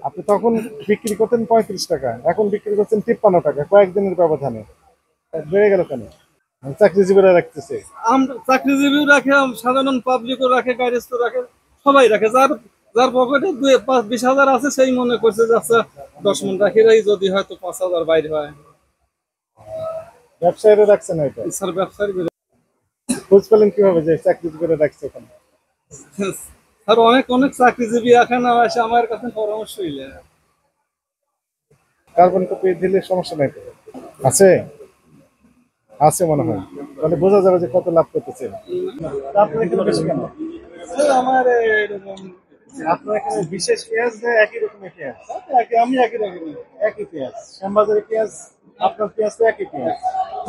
আপনি তখন বিক্রি করতেন 35 টাকা, এখন বিক্রি করছেন 53 টাকা, কয়েকদিনের ব্যবধানে বেড়ে গেল কেন? চাকরিজীবীরা রাখতেছে। আমরা চাকরিজীবীও রাখে, সাধারণ পাবলিকও রাখে, গ্যারেজও রাখে, সবাই রাখে। যার যার পকেটে 20,000 আছে সেই মনে করছে যে আচ্ছা 10 মণ রাখিরাই যদি হয়তো 5,000 বাইরে হয়। ব্যবসায়ীরা রাখছে না এটা? স্যার ব্যবসায়ী খোঁজ পেলেন কিভাবে যে চাকরিজীবীরা রাখছে ওখানে? স্যার অনেক অনেক চাকরিজীবী এখানে এসে আমার কাছে পরামর্শ নিলে। কার্বন কপি দিলে সমস্যা নাই তো? আছে আছে মনে হয়, তাহলে বোঝা যাবে যে কত লাভ করতেছে। আপনার এখানে বেশি কেন? স্যার আমার এরকম আপনার এখানে বিশেষ পেঁয়াজ না একই রকমের পেঁয়াজ? আমি একই রকম। একই পেঁয়াজ, শ্যামবাজারের পেঁয়াজ, আপনার পেঁয়াজ তো একই পেঁয়াজ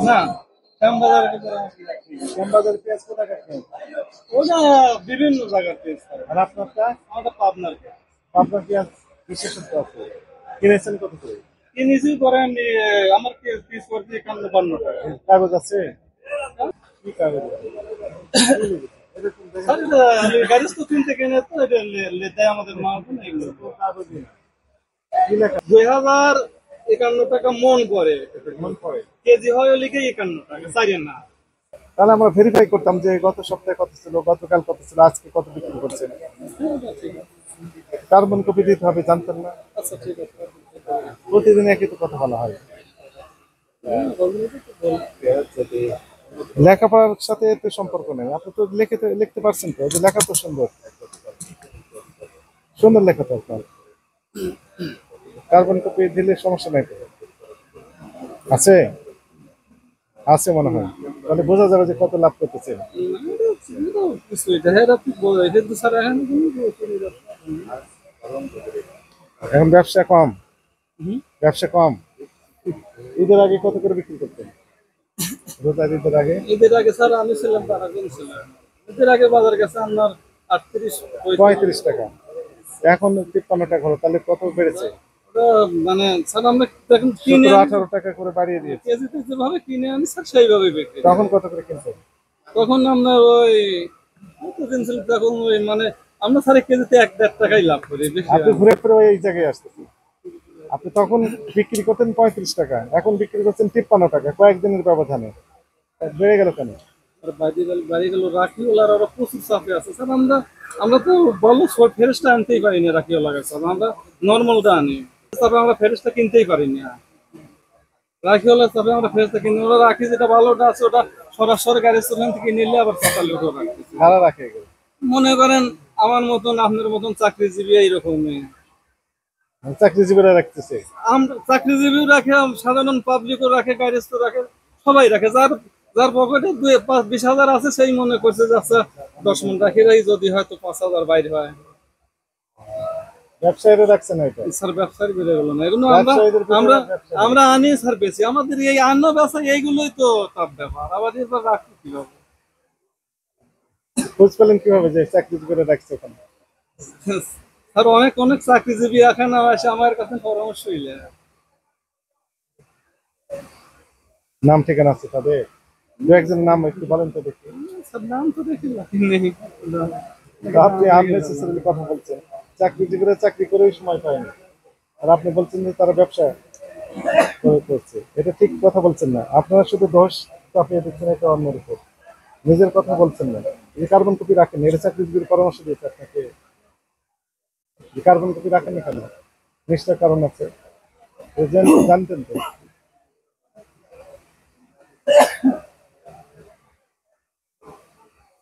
না, শ্যামবাজার শ্যামবাজারের পেঁয়াজ কোথাকার পেঁয়াজ? ওটা বিভিন্ন জায়গার পেঁয়াজ স্যার। আর আপনারটা? আমাদের পাবনার পেঁয়াজ। আপনার পেঁয়াজ বিশেষত্ব আছে, কিনেছেন কত করে? কিনেছি করেন আমার পিস করছি 51-52 টাকা। কাগজ আছে? কি কাগজ? স্যার গাড়ি তো কিনতে কিনে তো এটা দেয় আমাদের মাহাজন এগুলো। কাগজই না, কি লেখা? 2051 টাকা মন পড়ে, মনে পড়ে? কেজি হয় লিখে 51 টাকা, চাইরেন না। তাহলে আমরা ভেরিফাই করতাম যে গত সপ্তাহে কত ছিল, গতকাল কত ছিল, আজকে কত বিক্রি করছেন। ঠিক আছে, কার্বন কপি দিতে হবে, জানতেন না? আচ্ছা ঠিক আছে। প্রতিদিন একই তো কথা বলা হয়। লেখাপড়ার সাথে এতে সম্পর্ক নেই, আপনি তো লিখতে পারছেন তো, যে লেখা তো সুন্দর সুন্দর লেখা তো আপনার। কার্বন কপি দিলে সমস্যা নাই তো? আছে আছে মনে হয়, তাহলে বোঝা যাবে যে কত লাভ করতেছে। এখন ব্যবসা কম, ব্যবসা কম। ঈদের আগে কত করে বিক্রি করতেন? রোজার ঈদের আগে? ঈদের আগে স্যার আমি ছিলাম টাকা কিনছিলাম। ঈদের আগে বাজার গেছে আপনার 35 টাকা, এখন 53 টাকা হলো, তাহলে কত বেড়েছে? মানে স্যার আমরা দেখুন কিনে 17-18 টাকা করে বাড়িয়ে দিয়েছে। কেজিতে যেভাবে কিনে আনি স্যার সেইভাবে বিক্রি। তখন কত করে কিনতেন? তখন আপনার ওই কিনছিল তখন ওই মানে আমরা স্যার কেজিতে 1-1.5 টাকাই লাভ করি বেশি। আপনি ঘুরে ফিরে এই জায়গায় আসতেছেন। আপনি তখন বিক্রি করতেন 35 টাকা, এখন বিক্রি করছেন 53 টাকা, কয়েকদিনের ব্যবধানে বেড়ে গেল কেন? বাড়ি গেল রাখিওয়ালার ওরা প্রচুর চাপে আছে স্যার। আমরা তো বলো ফেরেশটা আনতেই পারি না রাখিওয়ালার কাছে, আমরা নর্মালটা আনি। তবে আমরা ফেরেশটা কিনতেই পারি না, রাখিওয়ালার চাপে আমরা ফেরেশটা কিনি। ওরা রাখি যেটা ভালোটা আছে ওটা সরাসরি গাড়ি স্টেশন থেকে নিলে আবার সকালে উঠে রাখি। ভাড়া রাখে এগুলো। মনে করেন আমার মতন আপনার মতন চাকরিজীবী এইরকমই চাকরিজীবীরা রাখতেছে। আমরা চাকরিজীবীও রাখে, সাধারণ পাবলিকও রাখে, গ্যারেজও রাখে, সবাই রাখে। যার যার পকেটে 20,000 আছে সেই মনে করছে যে আচ্ছা 10 মণ রাখিরাই যদি হয়তো 5,000 বাইরে হয়। ব্যবসায়ীরা রাখছে না এটা? স্যার ব্যবসায়ী বেড়ে গেল না, এগুলো আমরা আমরা আনি স্যার বেশি। আমাদের এই আন্ন ব্যবসা এইগুলোই তো টপ ব্যাপার, আবার এবার রাখতে কি হবে? খোঁজ পেলেন কিভাবে যে চাকরিজীবীরা রাখছে ওখানে? স্যার অনেক অনেক চাকরিজীবী এখানে এসে আমার কাছে পরামর্শ নিলে। নাম ঠিকানা আছে তাদের? দু একজনের নাম একটু বলেন তো দেখি। স্যার নাম তো দেখি নেই। আপনি আননেসেসারিলি কথা বলছেন। চাকরিজীবীরা চাকরি করেই সময় পায়নি, আর আপনি বলছেন যে তারা ব্যবসা করছে। এটা ঠিক কথা বলছেন না। আপনারা শুধু দোষ চাপিয়ে দিচ্ছেন এটা অন্যের উপর, নিজের কথা বলছেন না। এই কার্বন কপি রাখেন, এটা চাকরিজীবীর পরামর্শ দিয়েছে আপনাকে। কার্বন কপি রাখেন না কেন? নিশ্চয় কারণ আছে, জানতেন তো।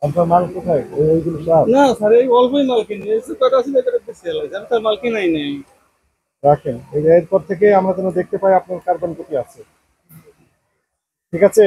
আপনার মাল কোথায়? ওইগুলো সব না স্যার এই অল্পই মাল কিনি, কটা ছিল এটা বেশি লাগছে, আমি তার মাল কিনাই নেই। রাখেন, এরপর থেকে আমরা যেন দেখতে পাই আপনার কার্বন কপি আছে। ঠিক আছে।